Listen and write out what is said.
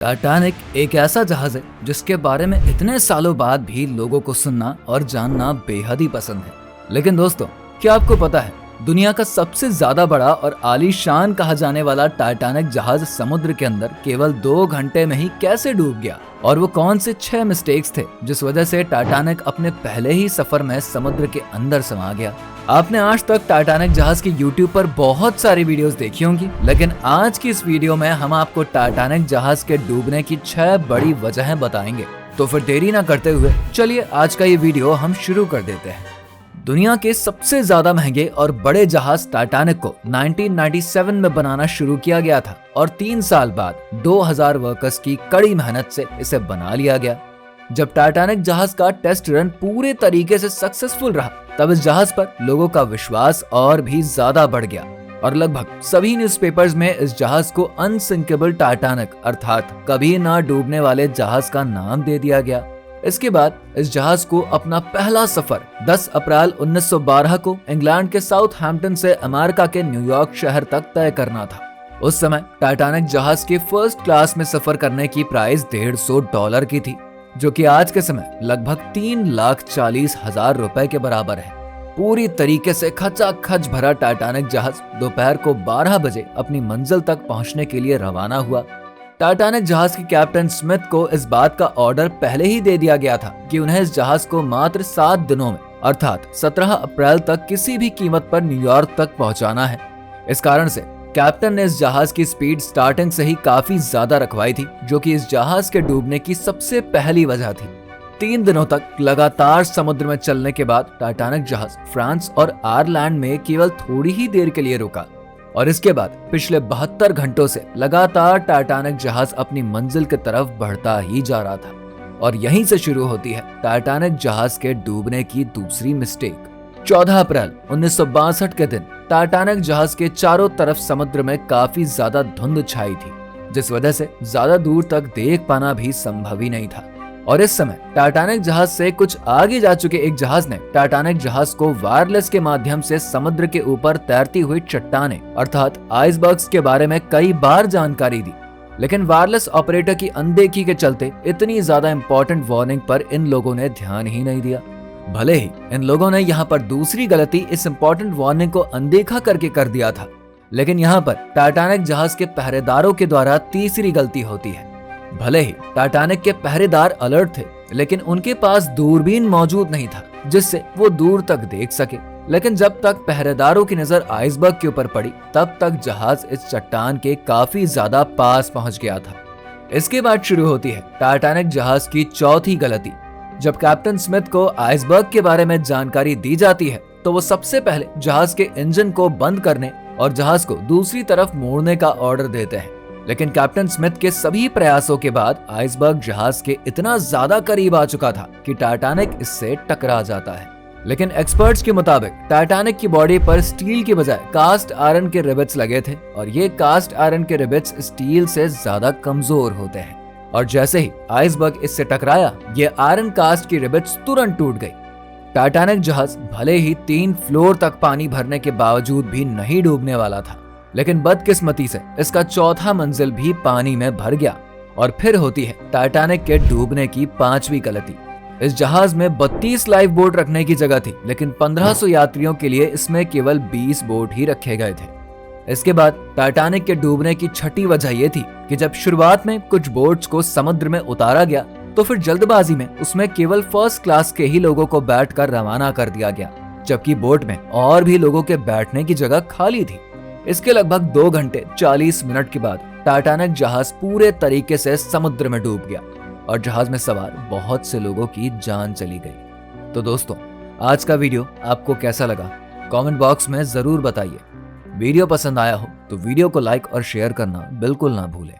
Titanic एक ऐसा जहाज है जिसके बारे में इतने सालों बाद भी लोगों को सुनना और जानना बेहद ही पसंद है। लेकिन दोस्तों, क्या आपको पता है दुनिया का सबसे ज्यादा बड़ा और आलीशान कहा जाने वाला टाइटैनिक जहाज समुद्र के अंदर केवल 2 घंटे में ही कैसे डूब गया? और वो कौन से 6 मिस्टेक्स थे जिस वजह से टाइटैनिक अपने पहले ही सफर में समुद्र के अंदर समा गया? आपने आज तक टाइटैनिक जहाज की YouTube पर बहुत सारी वीडियोस देखी होंगी, लेकिन आज की इस वीडियो में हम आपको टाइटैनिक जहाज के डूबने की 6 बड़ी वजहें बताएंगे। तो फिर देरी ना करते हुए चलिए आज का ये वीडियो हम शुरू कर देते हैं। दुनिया के सबसे ज्यादा महंगे और बड़े जहाज टाइटैनिक को 1997 में बनाना शुरू किया गया था और 3 साल बाद 2000 वर्कर्स की कड़ी मेहनत से इसे बना लिया गया। जब टाइटैनिक जहाज का टेस्ट रन पूरे तरीके से सक्सेसफुल रहा, तब इस जहाज पर लोगों का विश्वास और भी ज्यादा बढ़ गया और लगभग सभी न्यूज़पेपर्स में इस जहाज को अनसिंकेबल टाइटैनिक अर्थात कभी ना डूबने वाले जहाज का नाम दे दिया गया। इसके बाद इस जहाज को अपना पहला सफर 10 अप्रैल 1912 को इंग्लैंड के साउथहैम्पटन से अमेरिका के न्यूयॉर्क शहर तक तय करना था। उस समय टाइटैनिक जहाज के फर्स्ट क्लास में सफर करने की प्राइस $150 की थी, जो कि आज के समय लगभग 3,40,000 रुपए के बराबर है। पूरी तरीके से खचाखच भरा टाइटैनिक जहाज दोपहर को 12 बजे अपनी मंजिल तक पहुंचने के लिए रवाना हुआ। टाइटैनिक जहाज के कैप्टन स्मिथ को इस बात का ऑर्डर पहले ही दे दिया गया था कि उन्हें इस जहाज को मात्र 7 दिनों में अर्थात 17 अप्रैल तक किसी भी कीमत पर न्यूयॉर्क तक पहुंचाना है। इस कारण से कैप्टन ने इस जहाज की स्पीड स्टार्टिंग से ही काफी ज्यादा रखवाई थी, जो कि इस जहाज के डूबने की सबसे पहली वजह थी। 3 दिनों तक लगातार समुद्र में चलने के बाद टाइटैनिक जहाज फ्रांस और आयरलैंड में केवल थोड़ी ही देर के लिए रुका और इसके बाद पिछले 72 घंटों से लगातार टाइटैनिक जहाज अपनी मंजिल की तरफ बढ़ता ही जा रहा था। और यहीं से शुरू होती है टाइटैनिक जहाज के डूबने की दूसरी मिस्टेक। 14 अप्रैल 1962 के दिन टाइटैनिक जहाज के चारों तरफ समुद्र में काफी ज्यादा धुंध छाई थी, जिस वजह से ज्यादा दूर तक देख पाना भी संभव ही नहीं था। और इस समय टाइटैनिक जहाज से कुछ आगे जा चुके एक जहाज ने टाइटैनिक जहाज को वायरलेस के माध्यम से समुद्र के ऊपर तैरती हुई चट्टानें अर्थात आइसबर्ग्स के बारे में कई बार जानकारी दी, लेकिन वायरलेस ऑपरेटर की अनदेखी के चलते इतनी ज्यादा इंपॉर्टेंट वार्निंग पर इन लोगों ने ध्यान ही नहीं दिया। भले ही इन लोगों ने यहाँ पर दूसरी गलती इस इंपॉर्टेंट वार्निंग को अनदेखा करके कर दिया था, लेकिन यहाँ पर टाइटैनिक जहाज के पहरेदारों के द्वारा तीसरी गलती होती है। भले ही टाइटैनिक के पहरेदार अलर्ट थे, लेकिन उनके पास दूरबीन मौजूद नहीं था जिससे वो दूर तक देख सके। लेकिन जब तक पहरेदारों की नजर आइसबर्ग के ऊपर पड़ी, तब तक जहाज इस चट्टान के काफी ज्यादा पास पहुंच गया था। इसके बाद शुरू होती है टाइटैनिक जहाज की चौथी गलती। जब कैप्टन स्मिथ को आइसबर्ग के बारे में जानकारी दी जाती है, तो वो सबसे पहले जहाज के इंजन को बंद करने और जहाज को दूसरी तरफ मोड़ने का ऑर्डर देते हैं। लेकिन कैप्टन स्मिथ के सभी प्रयासों के बाद आइसबर्ग जहाज के इतना ज्यादा करीब आ चुका था कि टाइटैनिक इससे टकरा जाता है। लेकिन एक्सपर्ट्स के मुताबिक टाइटैनिक की बॉडी पर स्टील की बजाय कास्ट आयरन के रिवेट्स लगे थे और ये कास्ट आयरन के रिवेट्स स्टील से ज्यादा कमजोर होते हैं और जैसे ही आइसबर्ग इससे टकराया, ये आयरन कास्ट की रिवेट्स तुरंत टूट गई। टाइटैनिक जहाज भले ही 3 फ्लोर तक पानी भरने के बावजूद भी नहीं डूबने वाला था, लेकिन बदकिस्मती से इसका चौथा मंजिल भी पानी में भर गया। और फिर होती है टाइटैनिक के डूबने की 5वीं गलती। इस जहाज में 32 लाइफ बोट रखने की जगह थी, लेकिन 1500 यात्रियों के लिए इसमें केवल 20 बोट ही रखे गए थे। इसके बाद टाइटैनिक के डूबने की 6ठी वजह यह थी कि जब शुरुआत में कुछ बोट्स को समुद्र में उतारा गया, तो फिर जल्दबाजी में उसमें केवल फर्स्ट क्लास के ही लोगों को बैठकर रवाना कर दिया गया, जबकि बोट में और भी लोगों के बैठने की जगह खाली थी। इसके लगभग 2 घंटे 40 मिनट के बाद टाइटैनिक जहाज पूरे तरीके से समुद्र में डूब गया और जहाज में सवार बहुत से लोगों की जान चली गई। तो दोस्तों, आज का वीडियो आपको कैसा लगा कमेंट बॉक्स में जरूर बताइए। वीडियो पसंद आया हो तो वीडियो को लाइक और शेयर करना बिल्कुल ना भूलें।